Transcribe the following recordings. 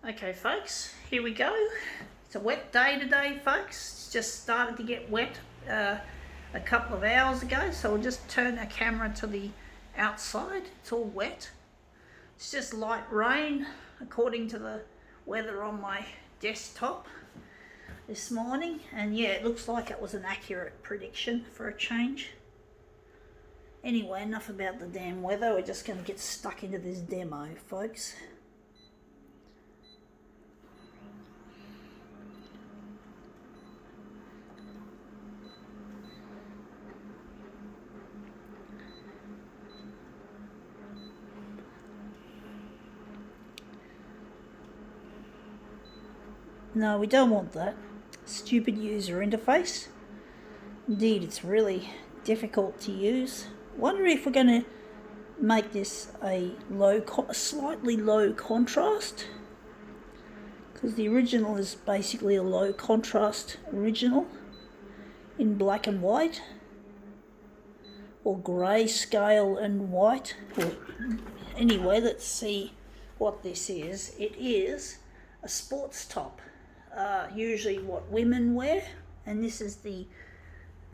Okay folks, here we go. It's a wet day today folks. It's just started to get wet a couple of hours ago, so we'll just turn our camera to the outside. It's all wet. It's just light rain according to the weather on my desktop this morning, and yeah, it looks like it was an accurate prediction for a change. Anyway, enough about the damn weather. We're just going to get stuck into this demo folks. No, we don't want that. Stupid user interface. Indeed, it's really difficult to use. Wonder if we're going to make this a slightly low contrast, because the original is basically a low contrast original in black and white, or grayscale and white. Anyway, let's see what this is. It is a sports top. Usually what women wear, and this is the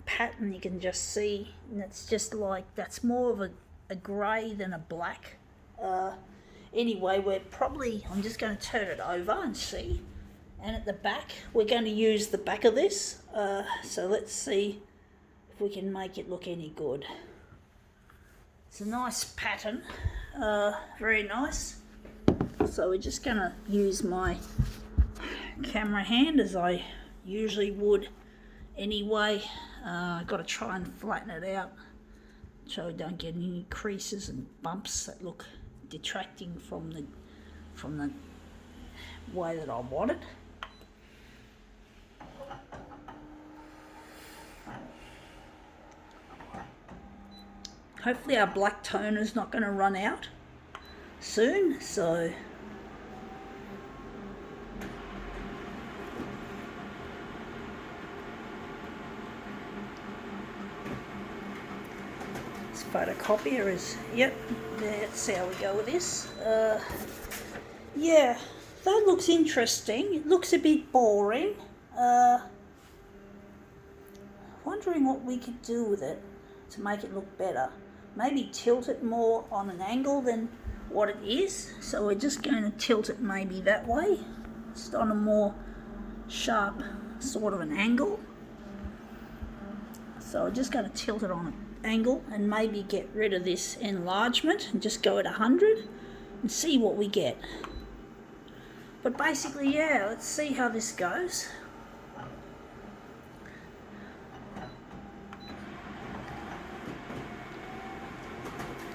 pattern you can just see, and it's just like, that's more of a grey than a black. Anyway, I'm just going to turn it over and see, and at the back we're going to use the back of this, so let's see if we can make it look any good. It's a nice pattern, very nice. So we're just going to use my camera hand as I usually would anyway. I've got to try and flatten it out so I don't get any creases and bumps that look detracting from the way that I want it. Hopefully our black toner is not going to run out soon, so photocopier is, yep, let's see how we go with this. Yeah, that looks interesting. It looks a bit boring. Wondering what we could do with it to make it look better. Maybe tilt it more on an angle than what it is. So we're just going to tilt it maybe that way, just on a more sharp sort of an angle. So we're just going to tilt it on an angle and maybe get rid of this enlargement and just go at 100 and see what we get. But basically, yeah, let's see how this goes.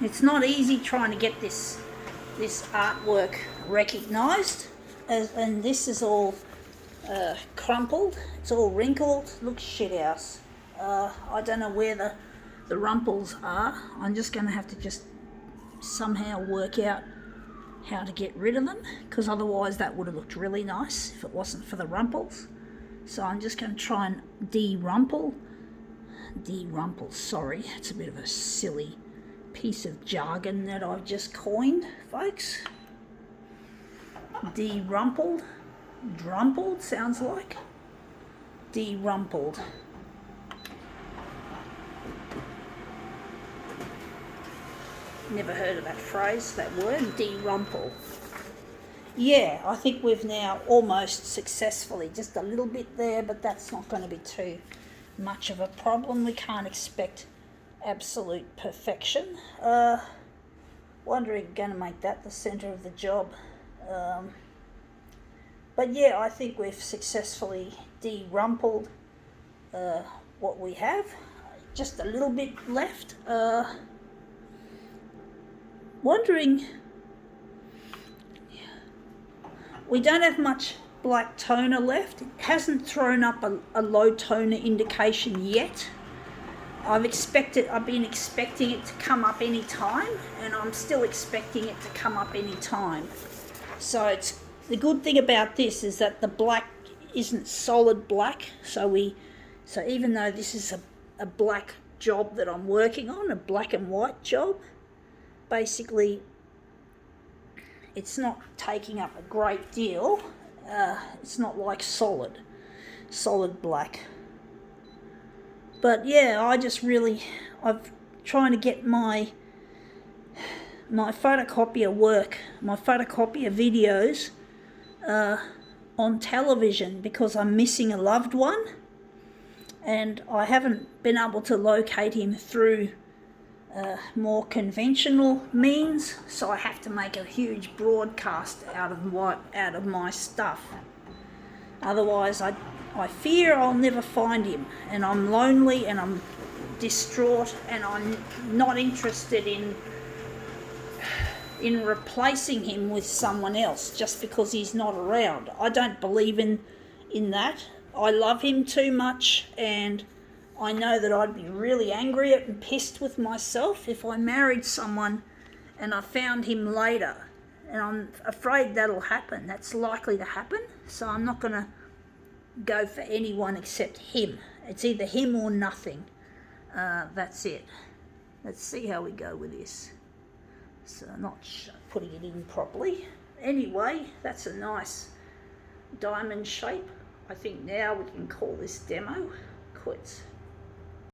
It's not easy trying to get this artwork recognized, and this is all crumpled, it's all wrinkled, looks shit house. I don't know where the rumples are. I'm just going to have to just somehow work out how to get rid of them, because otherwise that would have looked really nice if it wasn't for the rumples. So I'm just going to try and derumple, sorry, it's a bit of a silly piece of jargon that I've just coined, folks. Derumpled, drumpled sounds like. Derumpled. Never heard of that phrase, that word, derumple. Yeah, I think we've now almost successfully, just a little bit there, but that's not going to be too much of a problem. We can't expect absolute perfection. Wondering, going to make that the centre of the job. But yeah, I think we've successfully derumpled what we have. Just a little bit left. Wondering, we don't have much black toner left. It hasn't thrown up a low toner indication yet. I've been expecting it to come up any time, and I'm still expecting it to come up any time. So the good thing about this is that the black isn't solid black, so even though this is a black job that I'm working on, a black and white job, basically it's not taking up a great deal. It's not like solid black. But yeah, I'm trying to get my photocopier videos on television, because I'm missing a loved one, and I haven't been able to locate him through more conventional means, so I have to make a huge broadcast out of my stuff. Otherwise, I fear I'll never find him, and I'm lonely and I'm distraught, and I'm not interested in replacing him with someone else just because he's not around. I don't believe in that. I love him too much, and I know that I'd be really angry and pissed with myself if I married someone and I found him later. And I'm afraid that'll happen. That's likely to happen. So I'm not going to go for anyone except him. It's either him or nothing. That's it. Let's see how we go with this. So I'm not putting it in properly. Anyway, that's a nice diamond shape. I think now we can call this demo quits.